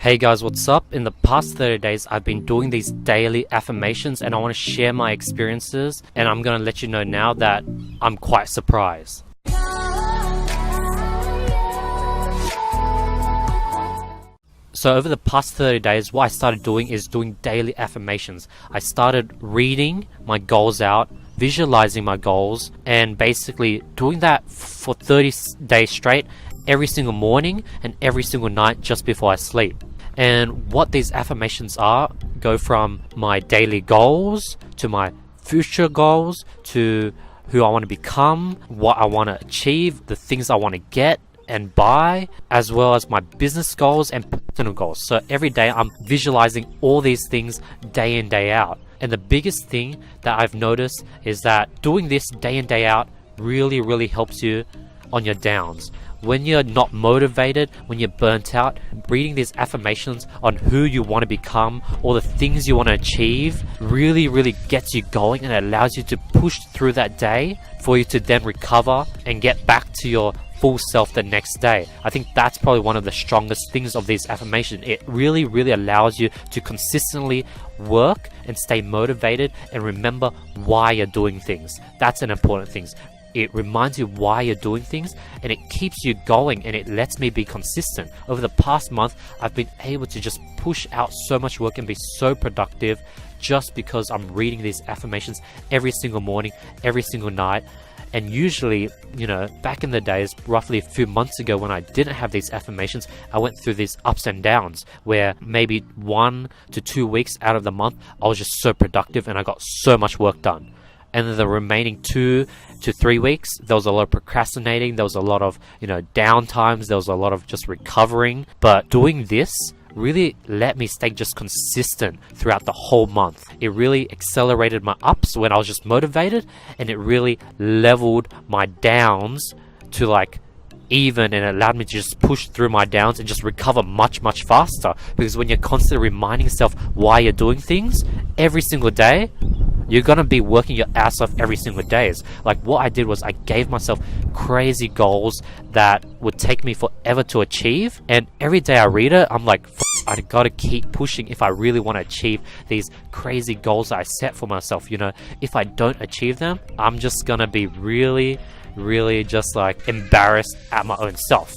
Hey guys, what's up? In the past 30 days, I've been doing these daily affirmations and I want to share my experiences, and I'm going to let you know now that I'm quite surprised. So over the past 30 days, what I started doing is doing daily affirmations. I started reading my goals out, visualizing my goals, and basically doing that for 30 days straight, every single morning and every single night just before I sleep. And what these affirmations are go from my daily goals to my future goals to who I want to become, what I want to achieve, the things I want to get and buy, as well as my business goals and personal goals. So every day I'm visualizing all these things day in, day out. And the biggest thing that I've noticed is that doing this day in, day out really helps you on your downs. When you're not motivated, when you're burnt out, reading these affirmations on who you want to become or the things you want to achieve really gets you going, and it allows you to push through that day for you to then recover and get back to your full self the next day. I think that's probably one of the strongest things of these affirmations. It really allows you to consistently work and stay motivated and remember why you're doing things. That's an important thing. It reminds you why you're doing things, and it keeps you going, and it lets me be consistent. Over the past month, I've been able to just push out so much work and be so productive just because I'm reading these affirmations every single morning, every single night. And usually, back in the days, roughly a few months ago when I didn't have these affirmations, I went through these ups and downs where maybe 1 to 2 weeks out of the month, I was just so productive and I got so much work done. And then the remaining 2 to 3 weeks, there was a lot of procrastinating, there was a lot of, downtimes, there was a lot of just recovering. But doing this really let me stay just consistent throughout the whole month. It really accelerated my ups when I was just motivated, and it really leveled my downs to even, and it allowed me to just push through my downs and just recover much faster. Because when you're constantly reminding yourself why you're doing things every single day, you're gonna be working your ass off every single day. What I did was I gave myself crazy goals that would take me forever to achieve, and every day I read it, I'm like, I gotta keep pushing if I really want to achieve these crazy goals that I set for myself. If I don't achieve them, I'm just gonna be really just embarrassed at my own self.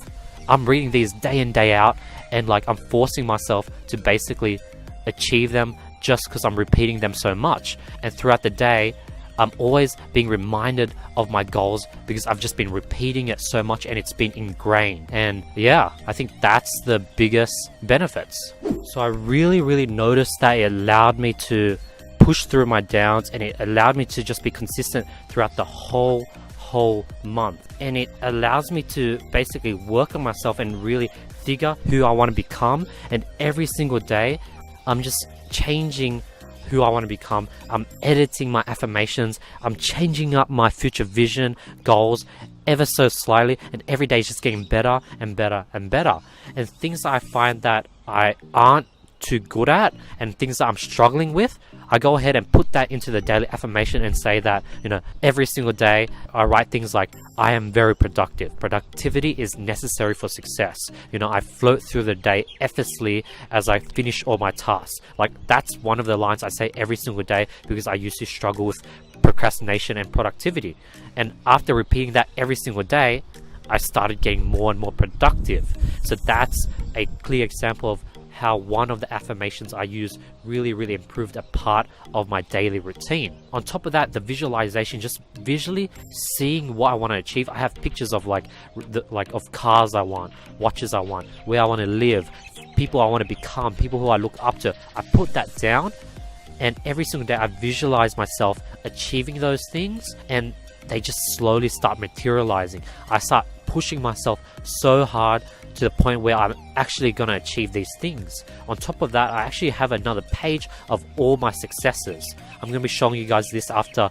I'm reading these day in, day out, and I'm forcing myself to basically achieve them just because I'm repeating them so much. And throughout the day, I'm always being reminded of my goals because I've just been repeating it so much and it's been ingrained. And yeah, I think that's the biggest benefits. So I really noticed that it allowed me to push through my downs, and it allowed me to just be consistent throughout the whole month. And it allows me to basically work on myself and really figure who I want to become. And every single day, I'm just changing who I want to become. I'm editing my affirmations. I'm changing up my future vision, goals ever so slightly, and every day is just getting better and better. And things that I find that I aren't too good at and things that I'm struggling with, I go ahead and put that into the daily affirmation and say that, every single day I write things like, I am very productive. Productivity is necessary for success. I float through the day effortlessly as I finish all my tasks. That's one of the lines I say every single day because I used to struggle with procrastination and productivity. And after repeating that every single day, I started getting more and more productive. So that's a clear example of how one of the affirmations I use really improved a part of my daily routine. On top of that, the visualization, just visually seeing what I want to achieve. I have pictures of of cars I want, watches I want, where I want to live, people I want to become, people who I look up to. I put that down, and every single day I visualize myself achieving those things, and they just slowly start materializing. I start pushing myself so hard to the point where I'm actually going to achieve these things. On top of that, I actually have another page of all my successes. I'm going to be showing you guys this after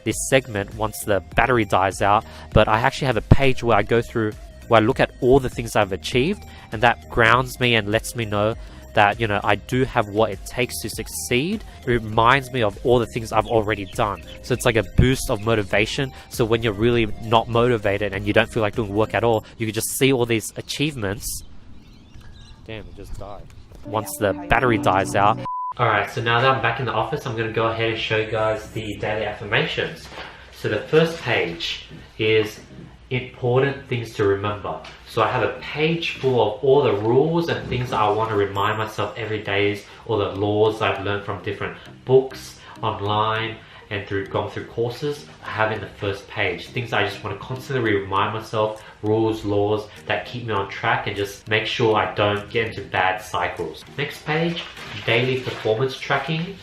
this segment once the battery dies out, but I actually have a page where I go through, where I look at all the things I've achieved, and that grounds me and lets me know that I do have what it takes to succeed. It reminds me of all the things I've already done. So it's like a boost of motivation. So when you're really not motivated and you don't feel like doing work at all, you can just see all these achievements Damn, it just died. Once the battery dies out. Alright, so now that I'm back in the office, I'm going to go ahead and show you guys the daily affirmations. So the first page is important things to remember. So I have a page full of all the rules and things that I want to remind myself every day, all the laws I've learned from different books, online, and gone through courses. I have in the first page things I just want to constantly remind myself, rules, laws that keep me on track and just make sure I don't get into bad cycles. Next page, daily performance tracking.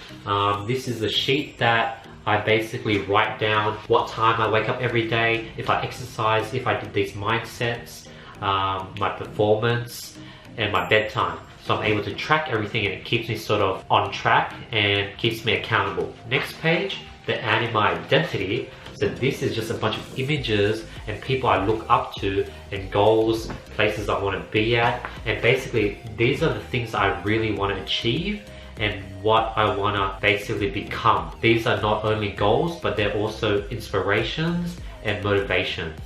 This is a sheet that I basically write down what time I wake up every day, if I exercise, if I did these mindsets, my performance, and my bedtime. So I'm able to track everything and it keeps me sort of on track and keeps me accountable. Next page, the anime identity. So this is just a bunch of images and people I look up to and goals, places I want to be at. And basically these are the things I really want to achieve and what I want to basically become. These are not only goals, but they're also inspirations and motivations.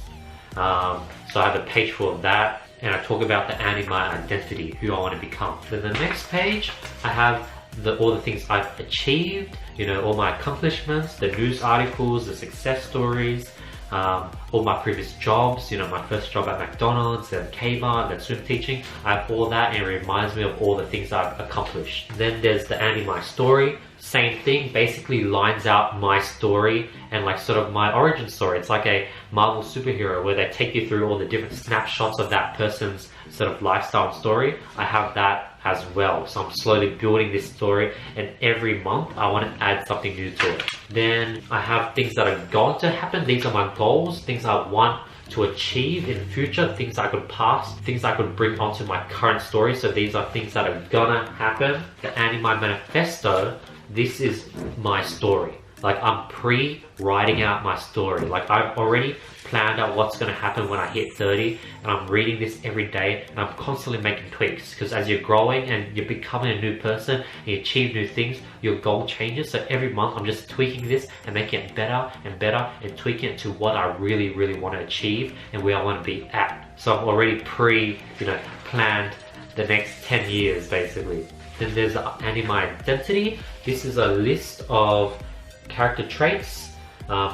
So I have a page full of that. And I talk about the anime identity, who I want to become. Then the next page, I have all the things I've achieved, you know, all my accomplishments, the news articles, the success stories, all my previous jobs, you know, my first job at McDonald's, then Kmart, then swim teaching. I have all that and it reminds me of all the things I've accomplished. Then there's the anime story. Same thing, basically lines out my story and like sort of my origin story. It's like a Marvel superhero where they take you through all the different snapshots of that person's sort of lifestyle and story. I have that as well. So I'm slowly building this story and every month I want to add something new to it. Then I have things that are going to happen. These are my goals, things I want to achieve in the future, things I could pass, things I could bring onto my current story. So these are things that are gonna happen. The anime manifesto, this is my story. Like I'm pre-writing out my story. Like I've already planned out what's going to happen when I hit 30 and I'm reading this every day and I'm constantly making tweaks because as you're growing and you're becoming a new person and you achieve new things, your goal changes. So every month I'm just tweaking this and making it better and better and tweaking it to what I really, really want to achieve and where I want to be at. So I've already planned the next 10 years basically. Then there's the anime identity. This is a list of character traits,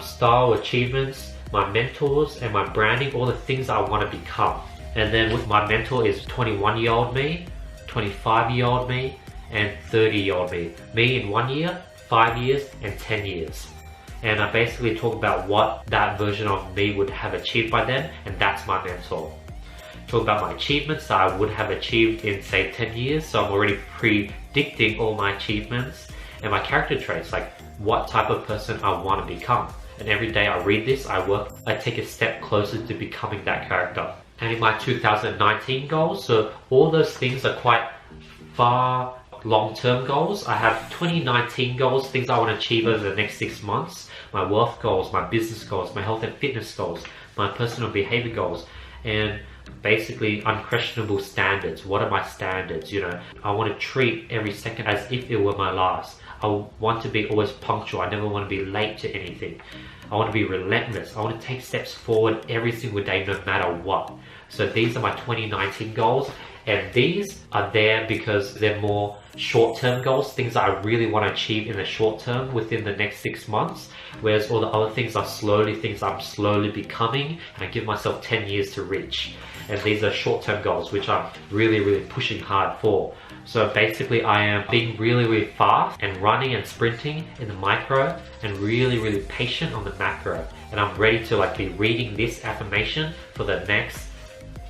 style, achievements, my mentors and my branding, all the things I want to become. And then with my mentor is 21-year-old me, 25-year-old me, and 30-year-old me. Me in 1 year, 5 years, and 10 years. And I basically talk about what that version of me would have achieved by then, and that's my mentor. Talk about my achievements that I would have achieved in say 10 years, so I'm already predicting all my achievements, and my character traits, like what type of person I want to become. And every day I read this, I take a step closer to becoming that character. And in my 2019 goals, so all those things are quite far long-term goals. I have 2019 goals, things I want to achieve over the next 6 months, my wealth goals, my business goals, my health and fitness goals, my personal behavior goals, and basically unquestionable standards. What are my standards? You know, I want to treat every second as if it were my last. I want to be always punctual. I never want to be late to anything. I want to be relentless. I want to take steps forward every single day no matter what. So these are my 2019 goals, and these are there because they're more short-term goals, things that I really want to achieve in the short term within the next 6 months, whereas all the other things are things I'm slowly becoming, and I give myself 10 years to reach. And these are short-term goals which I'm really, really pushing hard for. So basically I am being really, really fast and running and sprinting in the micro and really, really patient on the macro. And I'm ready to be reading this affirmation for the next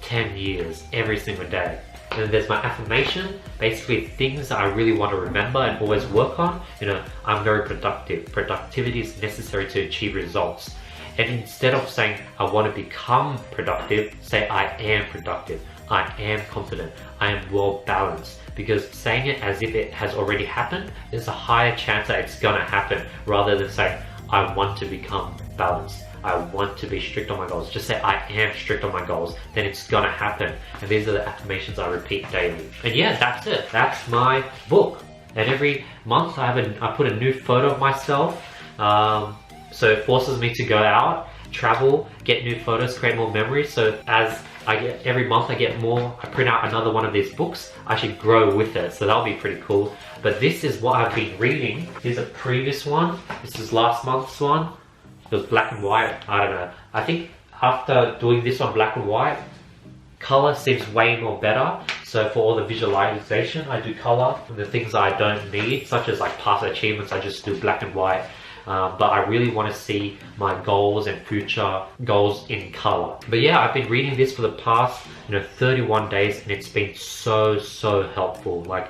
10 years every single day. And then there's my affirmation, basically things that I really want to remember and always work on. You know, I'm very productive. Productivity is necessary to achieve results. And instead of saying I want to become productive, say I am productive. I am confident. I am well balanced. Because saying it as if it has already happened, there's a higher chance that it's gonna happen rather than saying I want to become balanced. I want to be strict on my goals. Just say I am strict on my goals, then it's gonna happen. And these are the affirmations I repeat daily. And yeah, that's it. That's my book. And every month I put a new photo of myself. So it forces me to go out travel, get new photos, create more memories. So as I get, every month I get more, I print out another one of these books, I should grow with it. So that'll be pretty cool. But this is what I've been reading. Here's a previous one. This is last month's one. It was black and white. I don't know. I think after doing this on black and white, color seems way more better. So for all the visualization, I do color. And the things I don't need, such as like past achievements, I just do black and white. But I really want to see my goals and future goals in color. But yeah, I've been reading this for the past 31 days, and it's been so helpful. Like,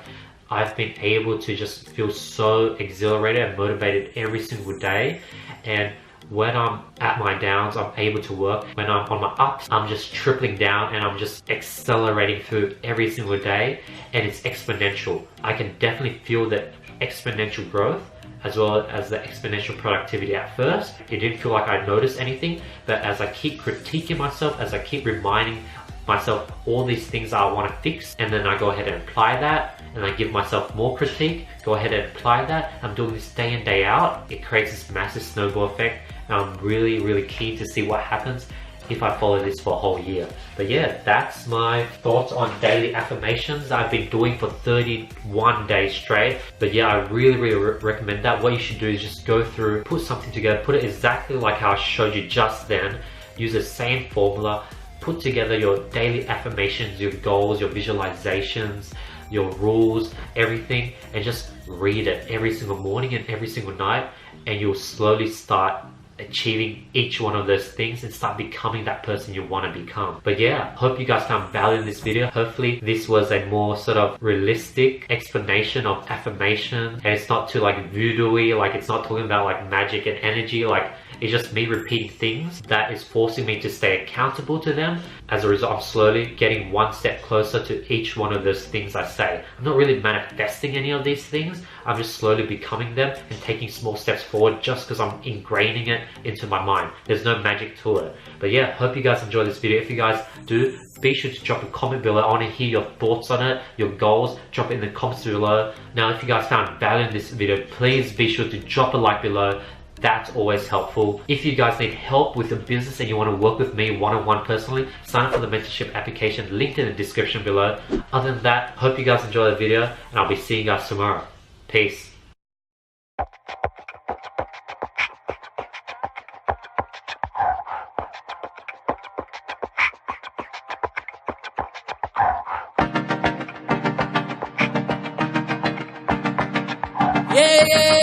I've been able to just feel so exhilarated and motivated every single day. And when I'm at my downs, I'm able to work. When I'm on my ups, I'm just tripling down and I'm just accelerating through every single day, and it's exponential. I can definitely feel that exponential growth as well as the exponential productivity. At first, it didn't feel like I noticed anything, but as I keep critiquing myself, as I keep reminding myself all these things I want to fix, and then I go ahead and apply that, and I give myself more critique, go ahead and apply that. I'm doing this day in, day out. It creates this massive snowball effect, and I'm really keen to see what happens if I follow this for a whole year. But yeah, that's my thoughts on daily affirmations I've been doing for 31 days straight. But yeah, I really recommend that. What you should do is just go through, put something together, put it exactly like how I showed you just then, use the same formula, put together your daily affirmations, your goals, your visualizations, your rules, everything, and just read it every single morning and every single night, and you'll slowly start achieving each one of those things and start becoming that person you want to become. But yeah, hope you guys found value in this video. Hopefully this was a more sort of realistic explanation of affirmation, and it's not too like voodoo-y, like it's not talking about like magic and energy. Like, it's just me repeating things that is forcing me to stay accountable to them. As a result, I'm slowly getting one step closer to each one of those things I say. I'm not really manifesting any of these things. I'm just slowly becoming them and taking small steps forward just because I'm ingraining it into my mind. There's no magic to it. But yeah, hope you guys enjoyed this video. If you guys do, be sure to drop a comment below. I want to hear your thoughts on it, your goals. Drop it in the comments below. Now, if you guys found value in this video, please be sure to drop a like below. That's always helpful. If you guys need help with your business and you want to work with me one-on-one personally, sign up for the mentorship application linked in the description below. Other than that, hope you guys enjoy the video, and I'll be seeing you guys tomorrow. Peace. Yeah.